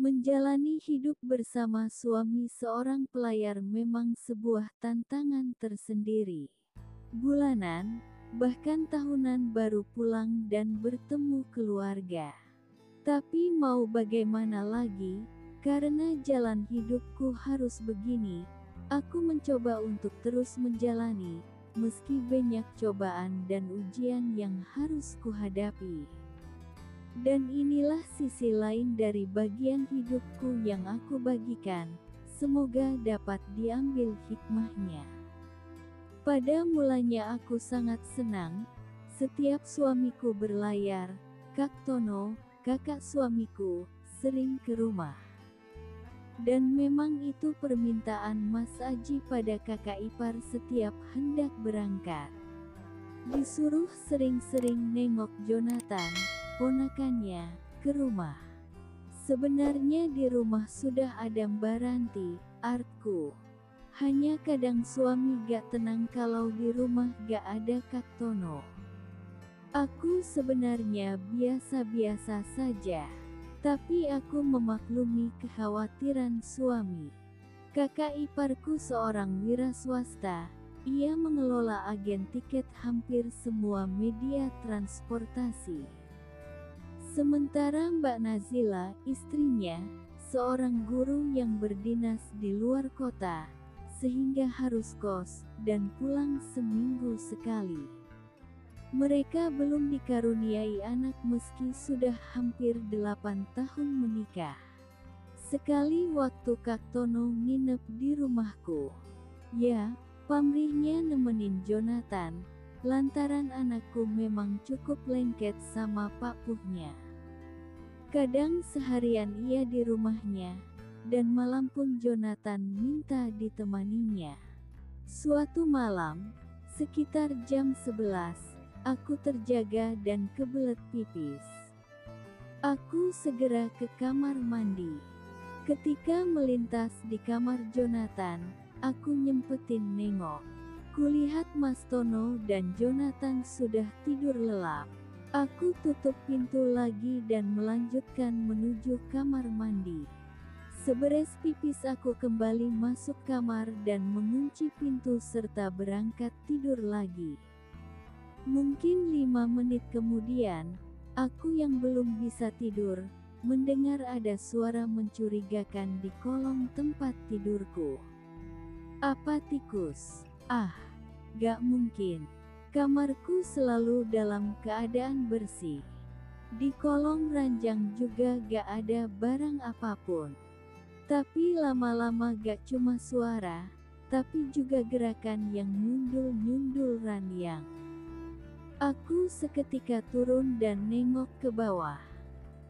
Menjalani hidup bersama suami seorang pelayar memang sebuah tantangan tersendiri. Bulanan, bahkan tahunan baru pulang dan bertemu keluarga. Tapi mau bagaimana lagi, karena jalan hidupku harus begini, aku mencoba untuk terus menjalani, meski banyak cobaan dan ujian yang harus kuhadapi. Dan inilah sisi lain dari bagian hidupku yang aku bagikan, semoga dapat diambil hikmahnya. Pada mulanya aku sangat senang, setiap suamiku berlayar, Kak Tono, kakak suamiku, sering ke rumah. Dan memang itu permintaan Mas Aji pada kakak ipar setiap hendak berangkat. Disuruh sering-sering nengok Jonathan, ponakannya, ke rumah. Sebenarnya di rumah sudah ada Mbak Ranti, artku. Hanya kadang suami gak tenang kalau di rumah gak ada Kak Tono. Aku sebenarnya biasa-biasa saja. Tapi aku memaklumi kekhawatiran suami. Kakak iparku seorang wira swasta. Ia mengelola agen tiket hampir semua media transportasi. Sementara Mbak Nazila, istrinya, seorang guru yang berdinas di luar kota, sehingga harus kos dan pulang seminggu sekali. Mereka belum dikaruniai anak meski sudah hampir 8 tahun menikah. Sekali waktu Kak Tono nginep di rumahku, ya, pamrihnya nemenin Jonathan, lantaran anakku memang cukup lengket sama Pak Puhnya. Kadang seharian ia di rumahnya, dan malam pun Jonathan minta ditemaninya. Suatu malam, sekitar jam 11, aku terjaga dan kebelet pipis. Aku segera ke kamar mandi. Ketika melintas di kamar Jonathan, aku nyempetin nengok. Kulihat Mas Tono dan Jonathan sudah tidur lelap. Aku tutup pintu lagi dan melanjutkan menuju kamar mandi. Seberes pipis aku kembali masuk kamar dan mengunci pintu serta berangkat tidur lagi. Mungkin 5 menit kemudian, aku yang belum bisa tidur, mendengar ada suara mencurigakan di kolong tempat tidurku. Apa tikus? Ah, gak mungkin. Kamarku selalu dalam keadaan bersih. Di kolong ranjang juga gak ada barang apapun. Tapi lama-lama gak cuma suara, tapi juga gerakan yang nyundul-nyundul ranjang. Aku seketika turun dan nengok ke bawah.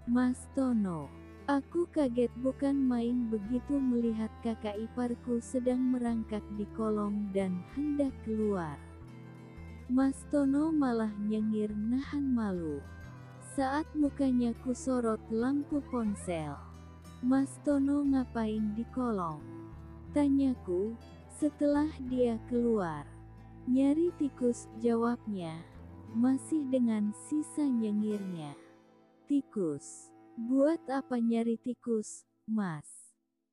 Mas Tono. Aku kaget bukan main begitu melihat kakak iparku sedang merangkak di kolong dan hendak keluar. Mas Tono malah nyengir nahan malu. Saat mukanya kusorot lampu ponsel. Mas Tono ngapain di kolong? Tanyaku, setelah dia keluar. Nyari tikus, jawabnya. Masih dengan sisa nyengirnya. Tikus. Buat apa nyari tikus, Mas?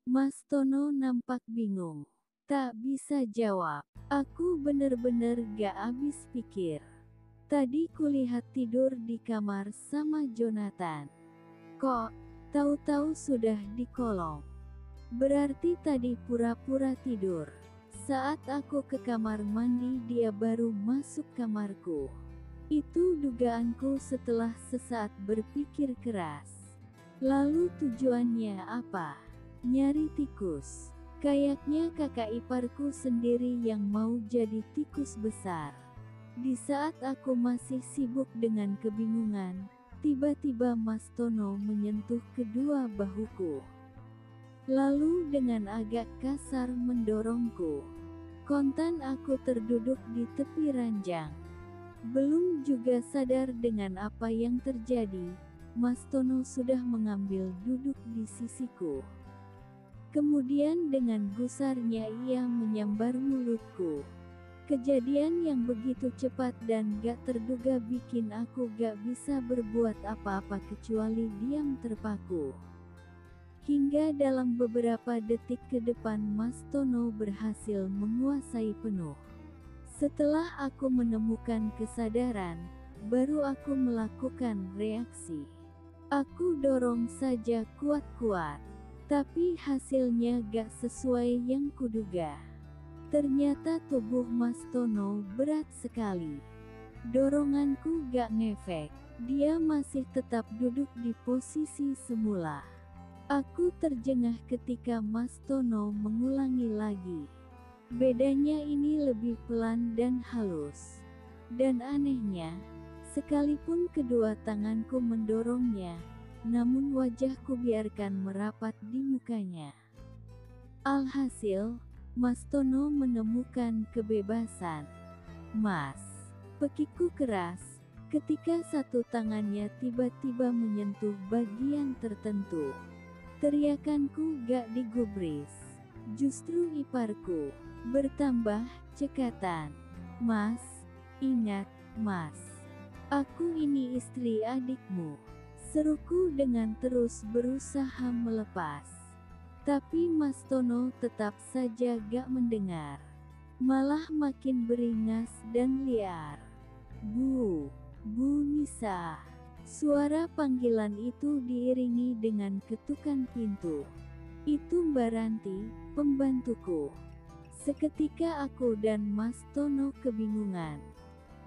Mas Tono nampak bingung. Tak bisa jawab. Aku bener-bener gak habis pikir. Tadi kulihat tidur di kamar sama Jonathan. Kok, tahu-tahu sudah di kolong? Berarti tadi pura-pura tidur. Saat aku ke kamar mandi dia baru masuk kamarku. Itu dugaanku setelah sesaat berpikir keras. Lalu tujuannya apa? Nyari tikus. Kayaknya kakak iparku sendiri yang mau jadi tikus besar. Di saat aku masih sibuk dengan kebingungan, tiba-tiba Mas Tono menyentuh kedua bahuku. Lalu dengan agak kasar mendorongku. Kontan aku terduduk di tepi ranjang. Belum juga sadar dengan apa yang terjadi, Mas Tono sudah mengambil duduk di sisiku. Kemudian dengan gusarnya ia menyambar mulutku. Kejadian yang begitu cepat dan gak terduga bikin aku gak bisa berbuat apa-apa kecuali diam terpaku. Hingga dalam beberapa detik ke depan Mas Tono berhasil menguasai penuh. Setelah aku menemukan kesadaran, baru aku melakukan reaksi. Aku dorong saja kuat-kuat, tapi hasilnya gak sesuai yang kuduga. Ternyata tubuh Mas Tono berat sekali. Doronganku gak ngefek, dia masih tetap duduk di posisi semula. Aku terjengah ketika Mas Tono mengulangi lagi. Bedanya ini lebih pelan dan halus. Dan anehnya, sekalipun kedua tanganku mendorongnya, namun wajahku biarkan merapat di mukanya. Alhasil, Mas Tono menemukan kebebasan. Mas, pekiku keras, ketika satu tangannya tiba-tiba menyentuh bagian tertentu. Teriakanku gak digubris. Justru iparku bertambah cekatan. Mas, ingat, Mas. Aku ini istri adikmu. Seruku dengan terus berusaha melepas. Tapi Mas Tono tetap saja gak mendengar. Malah makin beringas dan liar. Bu Nisa. Suara panggilan itu diiringi dengan ketukan pintu. Itu Mbak Ranti, pembantuku. Seketika aku dan Mas Tono kebingungan.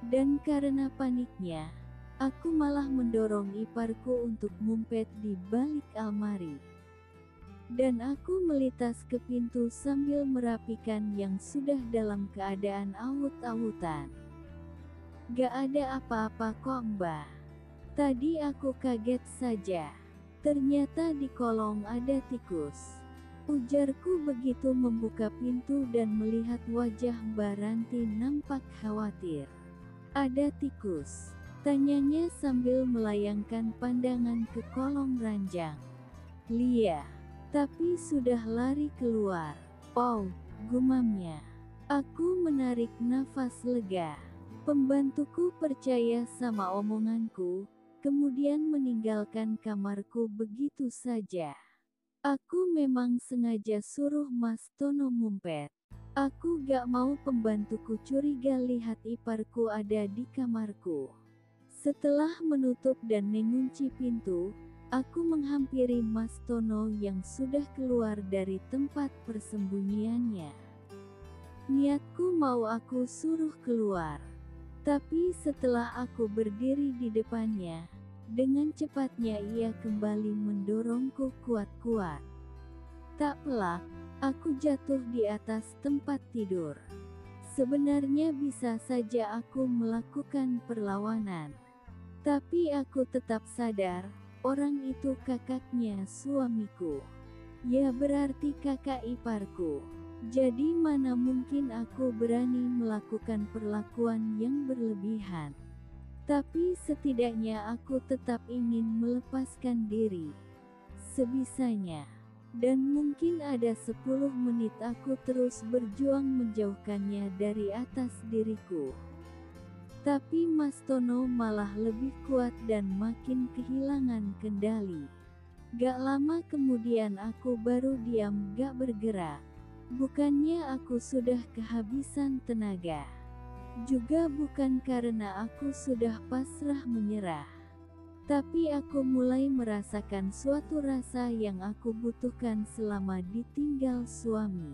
Dan karena paniknya, aku malah mendorong iparku untuk ngumpet di balik almari. Dan aku melitas ke pintu sambil merapikan yang sudah dalam keadaan awut-awutan. Gak ada apa-apa kok Mbak. Tadi aku kaget saja. Ternyata di kolong ada tikus. Ujarku begitu membuka pintu dan melihat wajah Mbak Ranti nampak khawatir. Ada tikus? Tanyanya sambil melayangkan pandangan ke kolong ranjang. Lia, tapi sudah lari keluar. Oh, gumamnya. Aku menarik nafas lega. Pembantuku percaya sama omonganku, kemudian meninggalkan kamarku begitu saja. Aku memang sengaja suruh Mas Tono ngumpet. Aku gak mau pembantuku curiga lihat iparku ada di kamarku. Setelah menutup dan mengunci pintu, aku menghampiri Mas Tono yang sudah keluar dari tempat persembunyiannya. Niatku mau aku suruh keluar. Tapi setelah aku berdiri di depannya, dengan cepatnya ia kembali mendorongku kuat-kuat. Tak pelak, aku jatuh di atas tempat tidur. Sebenarnya bisa saja aku melakukan perlawanan. Tapi aku tetap sadar, orang itu kakaknya suamiku. Ya berarti kakak iparku. Jadi mana mungkin aku berani melakukan perlakuan yang berlebihan. Tapi setidaknya aku tetap ingin melepaskan diri. Sebisanya. Dan mungkin ada 10 menit aku terus berjuang menjauhkannya dari atas diriku. Tapi Mas Tono malah lebih kuat dan makin kehilangan kendali. Gak lama kemudian aku baru diam gak bergerak. Bukannya aku sudah kehabisan tenaga. Juga bukan karena aku sudah pasrah menyerah. Tapi aku mulai merasakan suatu rasa yang aku butuhkan selama ditinggal suami.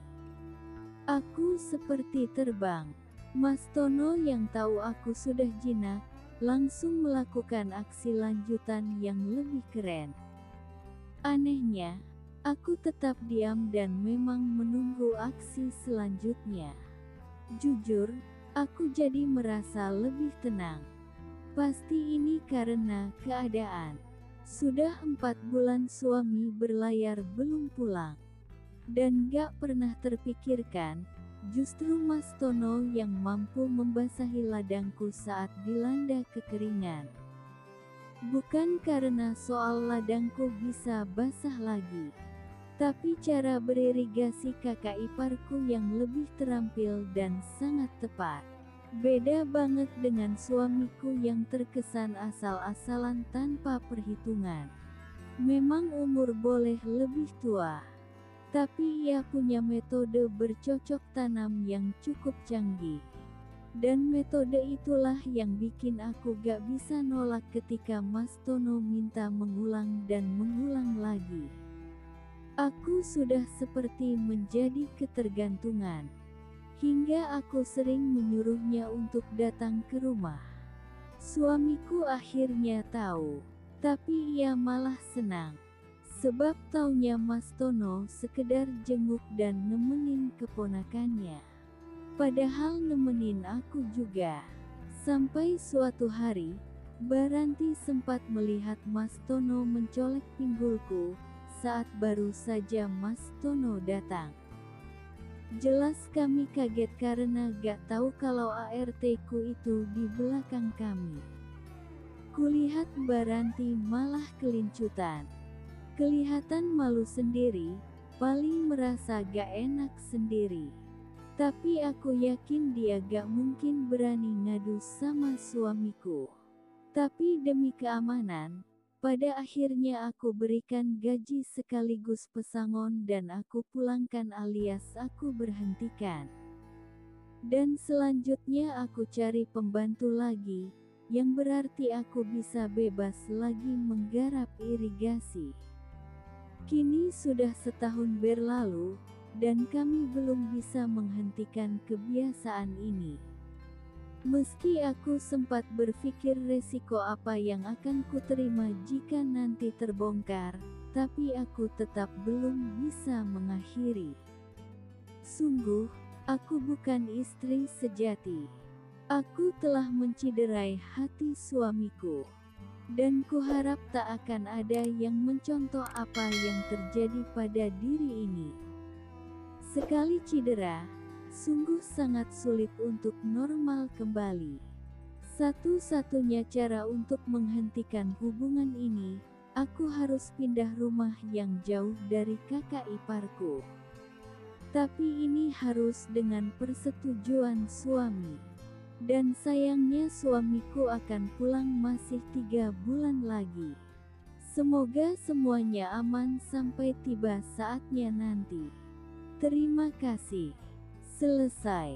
Aku seperti terbang. Mas Tono yang tahu aku sudah jinak, langsung melakukan aksi lanjutan yang lebih keren. Anehnya, aku tetap diam dan memang menunggu aksi selanjutnya. Jujur, aku jadi merasa lebih tenang. Pasti ini karena keadaan. Sudah 4 bulan suami berlayar belum pulang. Dan gak pernah terpikirkan, justru Mas Tono yang mampu membasahi ladangku saat dilanda kekeringan. Bukan karena soal ladangku bisa basah lagi. Tapi cara beririgasi kakak iparku yang lebih terampil dan sangat tepat. Beda banget dengan suamiku yang terkesan asal-asalan tanpa perhitungan. Memang umur boleh lebih tua, tapi ia punya metode bercocok tanam yang cukup canggih. Dan metode itulah yang bikin aku gak bisa nolak ketika Mas Tono minta mengulang dan mengulang lagi. Aku sudah seperti menjadi ketergantungan, hingga aku sering menyuruhnya untuk datang ke rumah. Suamiku akhirnya tahu, tapi ia malah senang. Sebab taunya Mas Tono sekedar jenguk dan nemenin keponakannya. Padahal nemenin aku juga. Sampai suatu hari, Baranti sempat melihat Mas Tono mencolek pinggulku, saat baru saja Mas Tono datang. Jelas kami kaget karena gak tahu kalau ART-ku itu di belakang kami. Kulihat Baranti malah kelincutan. Kelihatan malu sendiri, paling merasa gak enak sendiri. Tapi aku yakin dia gak mungkin berani ngadu sama suamiku. Tapi demi keamanan, pada akhirnya aku berikan gaji sekaligus pesangon dan aku pulangkan alias aku berhentikan. Dan selanjutnya aku cari pembantu lagi, yang berarti aku bisa bebas lagi menggarap irigasi. Kini sudah setahun berlalu, dan kami belum bisa menghentikan kebiasaan ini. Meski aku sempat berpikir resiko apa yang akan kuterima jika nanti terbongkar, tapi aku tetap belum bisa mengakhiri. Sungguh, aku bukan istri sejati. Aku telah menciderai hati suamiku. Dan kuharap tak akan ada yang mencontoh apa yang terjadi pada diri ini. Sekali cedera, sungguh sangat sulit untuk normal kembali. Satu-satunya cara untuk menghentikan hubungan ini, aku harus pindah rumah yang jauh dari kakak iparku. Tapi ini harus dengan persetujuan suami. Dan sayangnya suamiku akan pulang masih 3 bulan lagi. Semoga semuanya aman sampai tiba saatnya nanti. Terima kasih. Selesai.